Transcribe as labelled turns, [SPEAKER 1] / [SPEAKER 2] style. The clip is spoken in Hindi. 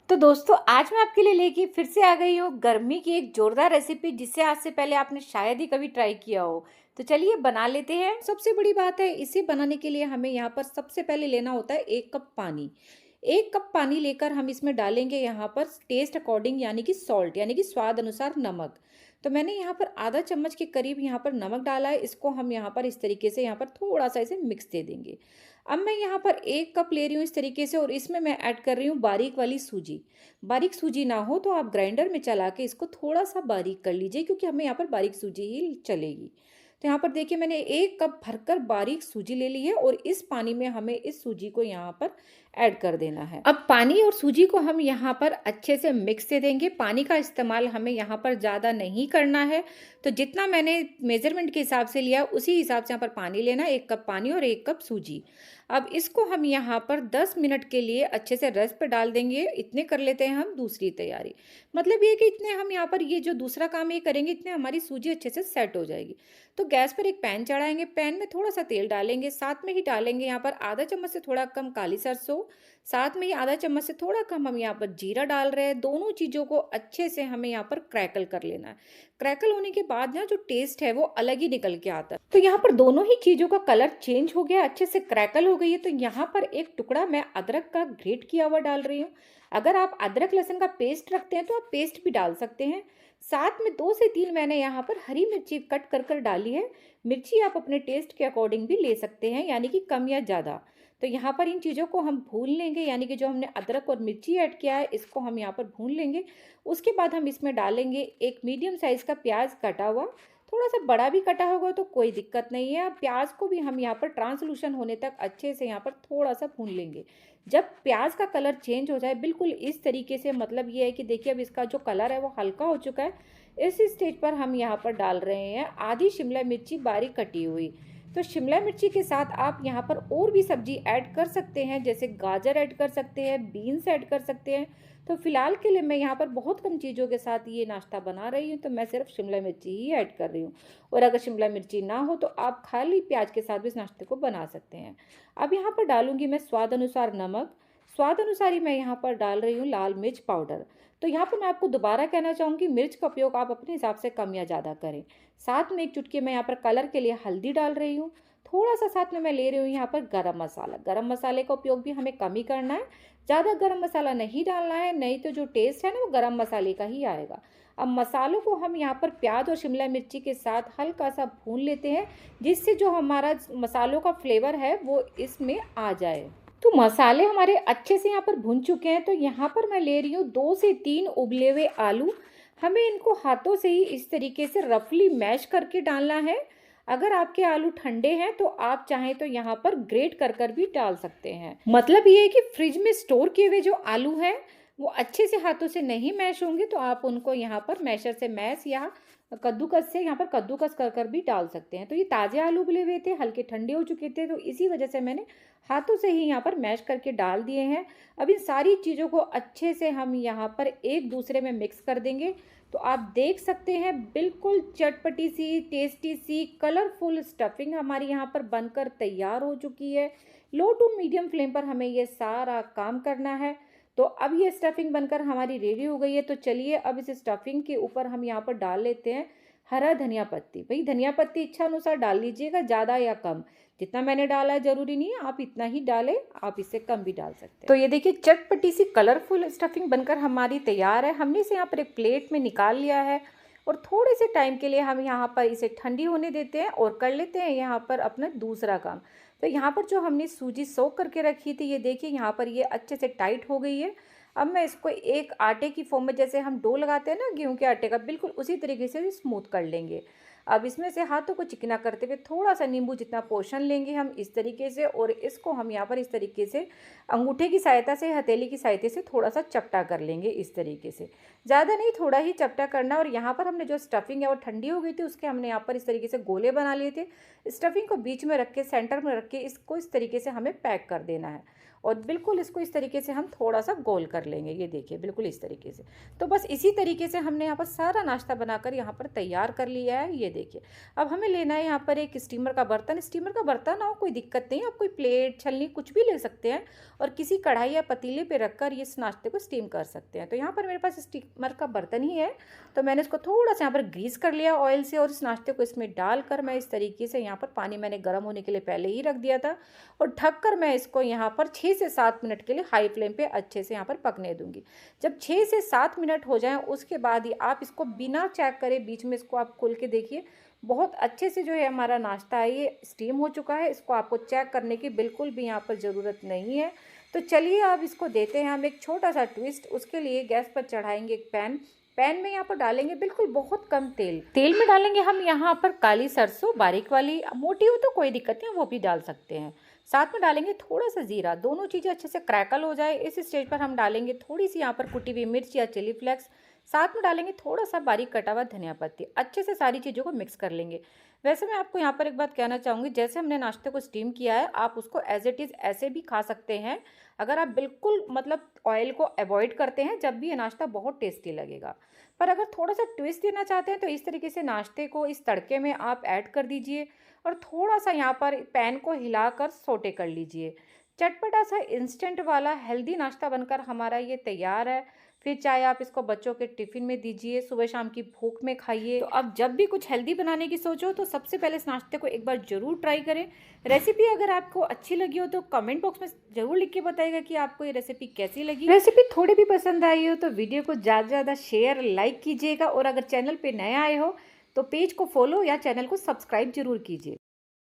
[SPEAKER 1] तो दोस्तों आज मैं आपके लिए लेके फिर से आ गई हूँ गर्मी की एक जोरदार रेसिपी जिसे आज से पहले आपने शायद ही कभी ट्राई किया हो। तो चलिए बना लेते हैं। सबसे बड़ी बात है, इसे बनाने के लिए हमें यहाँ पर सबसे पहले लेना होता है 1 कप पानी। 1 कप पानी लेकर हम इसमें डालेंगे यहाँ पर टेस्ट अकॉर्डिंग यानी कि सॉल्ट यानी कि स्वाद अनुसार नमक। तो मैंने यहाँ पर आधा चम्मच के करीब यहाँ पर नमक डाला है। इसको हम यहाँ पर इस तरीके से यहाँ पर थोड़ा सा इसे मिक्स दे देंगे। अब मैं यहाँ पर 1 कप ले रही हूँ इस तरीके से, और इसमें मैं ऐड कर रही हूँ बारीक वाली सूजी। बारीक सूजी ना हो तो आप ग्राइंडर में चला के इसको थोड़ा सा बारीक कर लीजिए, क्योंकि हमें यहाँ पर बारीक सूजी ही चलेगी। तो यहाँ पर देखिए मैंने 1 कप भरकर बारीक सूजी ले ली है, और इस पानी में हमें इस सूजी को यहाँ पर ऐड कर देना है। अब पानी और सूजी को हम यहाँ पर अच्छे से मिक्स दे देंगे। पानी का इस्तेमाल हमें यहाँ पर ज़्यादा नहीं करना है। तो जितना मैंने मेजरमेंट के हिसाब से लिया उसी हिसाब से यहाँ पर पानी लेना, 1 कप पानी और 1 कप सूजी। अब इसको हम यहाँ पर 10 मिनट के लिए अच्छे से रेस्ट पे डाल देंगे। इतने कर लेते हैं हम दूसरी तैयारी। मतलब ये कि इतने हम यहाँ पर ये जो दूसरा काम ये करेंगे, इतने हमारी सूजी अच्छे से सेट हो जाएगी। तो गैस पर एक पैन चढ़ाएंगे, पैन में थोड़ा सा तेल डालेंगे, साथ में ही डालेंगे यहाँ पर आधा चम्मच से थोड़ा कम काली सरसों, साथ में ही आधा चम्मच से थोड़ा कम हम यहाँ पर जीरा डाल रहे हैं। दोनों चीज़ों को अच्छे से हमें यहाँ पर क्रैकल कर लेना है। क्रैकल होने के बाद ना जो टेस्ट है वो अलग ही निकल के आता है। तो यहाँ पर दोनों ही चीज़ों का कलर चेंज हो गया, अच्छे से क्रैकल हो गई है। तो यहाँ पर एक टुकड़ा मैं अदरक का ग्रेट किया हुआ डाल रही हूँ। अगर आप अदरक लहसुन का पेस्ट रखते हैं तो आप पेस्ट भी डाल सकते हैं। साथ में 2 से 3 मैंने यहाँ पर हरी मिर्ची कट कर कर डाली है। मिर्ची आप अपने टेस्ट के अकॉर्डिंग भी ले सकते हैं, यानी कि कम या ज़्यादा। तो यहाँ पर इन चीज़ों को हम भून लेंगे, यानी कि जो हमने अदरक और मिर्ची ऐड किया है इसको हम यहाँ पर भून लेंगे। उसके बाद हम इसमें डालेंगे एक मीडियम साइज़ का प्याज कटा हुआ। थोड़ा सा बड़ा भी कटा होगा तो कोई दिक्कत नहीं है। अब प्याज को भी हम यहाँ पर ट्रांसलूशन होने तक अच्छे से यहाँ पर थोड़ा सा भून लेंगे। जब प्याज का कलर चेंज हो जाए बिल्कुल इस तरीके से, मतलब ये है कि देखिए अब इसका जो कलर है वो हल्का हो चुका है। इस स्टेज पर हम यहाँ पर डाल रहे हैं आधी शिमला मिर्ची बारीक कटी हुई। तो शिमला मिर्ची के साथ आप यहाँ पर और भी सब्जी ऐड कर सकते हैं, जैसे गाजर ऐड कर सकते हैं, बीन्स ऐड कर सकते हैं। तो फिलहाल के लिए मैं यहाँ पर बहुत कम चीज़ों के साथ ये नाश्ता बना रही हूँ, तो मैं सिर्फ शिमला मिर्ची ही ऐड कर रही हूँ। और अगर शिमला मिर्ची ना हो तो आप खाली प्याज के साथ भी इस नाश्ते को बना सकते हैं। अब यहाँ पर डालूंगी मैं स्वाद अनुसार नमक। स्वाद अनुसार ही मैं यहाँ पर डाल रही हूँ लाल मिर्च पाउडर। तो यहाँ पर मैं आपको दोबारा कहना चाहूँगी, मिर्च का उपयोग आप अपने हिसाब से कम या ज़्यादा करें। साथ में एक चुटकी मैं यहाँ पर कलर के लिए हल्दी डाल रही हूँ। थोड़ा सा साथ में मैं ले रही हूँ यहाँ पर गरम मसाला। गरम मसाले का उपयोग भी हमें कम ही करना है, ज़्यादा गरम मसाला नहीं डालना है, नहीं तो जो टेस्ट है ना वो गरम मसाले का ही आएगा। अब मसालों को हम यहाँ पर प्याज और शिमला मिर्ची के साथ हल्का सा भून लेते हैं, जिससे जो हमारा मसालों का फ्लेवर है वो इसमें आ जाए। तो मसाले हमारे अच्छे से यहाँ पर भुन चुके हैं। तो यहाँ पर मैं ले रही हूँ 2 से 3 उबले हुए आलू। हमें इनको हाथों से ही इस तरीके से रफली मैश करके डालना है। अगर आपके आलू ठंडे हैं तो आप चाहें तो यहाँ पर ग्रेट कर कर भी डाल सकते हैं। मतलब ये है कि फ्रिज में स्टोर किए हुए जो आलू हैं वो अच्छे से हाथों से नहीं मैश होंगे, तो आप उनको यहाँ पर मैशर से मैश या कद्दूकस से यहाँ पर कद्दूकस कर कर भी डाल सकते हैं। तो ये ताज़े आलू उबले हुए थे, हल्के ठंडे हो चुके थे, तो इसी वजह से मैंने हाथों से ही यहाँ पर मैश करके डाल दिए हैं। अब इन सारी चीज़ों को अच्छे से हम यहाँ पर एक दूसरे में मिक्स कर देंगे। तो आप देख सकते हैं बिल्कुल चटपटी सी, टेस्टी सी, कलरफुल स्टफिंग हमारी यहाँ पर बनकर तैयार हो चुकी है। लो टू मीडियम फ्लेम पर हमें ये सारा काम करना है। तो अब ये स्टफिंग बनकर हमारी रेडी हो गई है। तो चलिए अब इस स्टफिंग के ऊपर हम यहाँ पर डाल लेते हैं हरा धनिया पत्ती। भाई धनिया पत्ती इच्छा अनुसार डाल लीजिएगा, ज़्यादा या कम। जितना मैंने डाला है जरूरी नहीं है आप इतना ही डालें, आप इससे कम भी डाल सकते हैं। तो ये देखिए चटपटी सी कलरफुल स्टफिंग बनकर हमारी तैयार है। हमने इसे यहाँ पर एक प्लेट में निकाल लिया है, और थोड़े से टाइम के लिए हम यहाँ पर इसे ठंडी होने देते हैं और कर लेते हैं यहाँ पर अपना दूसरा काम। तो यहाँ पर जो हमने सूजी सोक करके रखी थी, ये देखिए यहाँ पर ये अच्छे से टाइट हो गई है। अब मैं इसको एक आटे की फॉर्म में, जैसे हम डो लगाते हैं ना गेहूं के आटे का, बिल्कुल उसी तरीके से स्मूथ कर लेंगे। अब इसमें से हाथों को चिकना करते हुए थोड़ा सा नींबू जितना पोर्शन लेंगे हम इस तरीके से, और इसको हम यहाँ पर इस तरीके से अंगूठे की सहायता से, हथेली की सहायता से थोड़ा सा चपटा कर लेंगे इस तरीके से। ज़्यादा नहीं, थोड़ा ही चपटा करना। और यहाँ पर हमने जो स्टफिंग है वो ठंडी हो गई थी, उसके हमने यहाँ पर इस तरीके से गोले बना लिए थे। स्टफिंग को बीच में रख के, सेंटर में रख के इसको इस तरीके से हमें पैक कर देना है। और बिल्कुल इसको इस तरीके से हम थोड़ा-सा गोल कर लेंगे, ये देखिए बिल्कुल इस तरीके से। तो बस इसी तरीके से हमने यहाँ पर सारा नाश्ता बनाकर यहाँ पर तैयार कर लिया है, ये देखिए। अब हमें लेना है यहाँ पर एक स्टीमर का बर्तन, स्टीमर का बर्तन ना हो कोई दिक्कत नहीं, आप कोई प्लेट, छलनी कुछ भी ले सकते हैं और किसी कढ़ाई या पतीले पे रखकर इस नाश्ते को स्टीम कर सकते हैं। तो यहाँ पर मेरे पास स्टीमर का बर्तन ही है, तो मैंने इसको थोड़ा-सा यहाँ पर ग्रीस कर लिया ऑयल से और इस नाश्ते को इसमें डालकर मैं इस तरीके से यहाँ पर पानी मैंने गर्म होने के लिए पहले ही रख दिया था और ढककर मैं इसको यहाँ पर 6 से 7 मिनट के लिए हाई फ्लेम पे अच्छे से यहाँ पर पकने दूँगी। जब 6 से 7 मिनट हो जाएँ उसके बाद ही आप इसको बिना चेक करे बीच में इसको आप खोल के देखिए, बहुत अच्छे से जो है हमारा नाश्ता है ये स्टीम हो चुका है। इसको आपको चेक करने की बिल्कुल भी यहाँ पर ज़रूरत नहीं है। तो चलिए अब इसको देते हैं हम एक छोटा-सा ट्विस्ट। उसके लिए गैस पर चढ़ाएँगे एक पैन। पैन में यहाँ पर डालेंगे बिल्कुल बहुत कम तेल। तेल में डालेंगे हम यहाँ पर काली सरसों बारीक वाली, मोटी हो तो कोई दिक्कत नहीं, वो भी डाल सकते हैं। साथ में डालेंगे थोड़ा-सा जीरा, दोनों चीज़ें अच्छे से क्रैकल हो जाए इस स्टेज पर हम डालेंगे थोड़ी-सी यहाँ पर कुटी हुई मिर्च या चिली फ्लेक्स। साथ में डालेंगे थोड़ा-सा बारीक कटा हुआ धनिया पत्ती। अच्छे से सारी चीज़ों को मिक्स कर लेंगे। वैसे मैं आपको यहाँ पर एक बात कहना चाहूँगी, जैसे हमने नाश्ते को स्टीम किया है, आप उसको एज़ इट इज़ ऐसे भी खा सकते हैं। अगर आप बिल्कुल मतलब ऑयल को अवॉइड करते हैं, जब भी ये नाश्ता बहुत टेस्टी लगेगा। पर अगर थोड़ा-सा ट्विस्ट देना चाहते हैं, तो इस तरीके से नाश्ते को इस तड़के में आप ऐड कर दीजिए और थोड़ा-सा यहाँ पर पैन को हिलाकर सौटे कर लीजिए। चटपटा सा इंस्टेंट वाला हेल्दी नाश्ता बनकर हमारा ये तैयार है। फिर चाहे आप इसको बच्चों के टिफ़िन में दीजिए, सुबह शाम की भूख में खाइए। तो अब जब भी कुछ हेल्दी बनाने की सोचो तो सबसे पहले इस नाश्ते को एक बार ज़रूर ट्राई करें। रेसिपी अगर आपको अच्छी लगी हो तो कमेंट बॉक्स में ज़रूर लिख के बताइएगा कि आपको ये रेसिपी कैसी लगी। रेसिपी थोड़ी भी पसंद आई हो तो वीडियो को ज़्यादा से ज़्यादा शेयर, लाइक कीजिएगा और अगर चैनल पे नए आए हो तो पेज को फॉलो या चैनल को सब्सक्राइब ज़रूर कीजिए।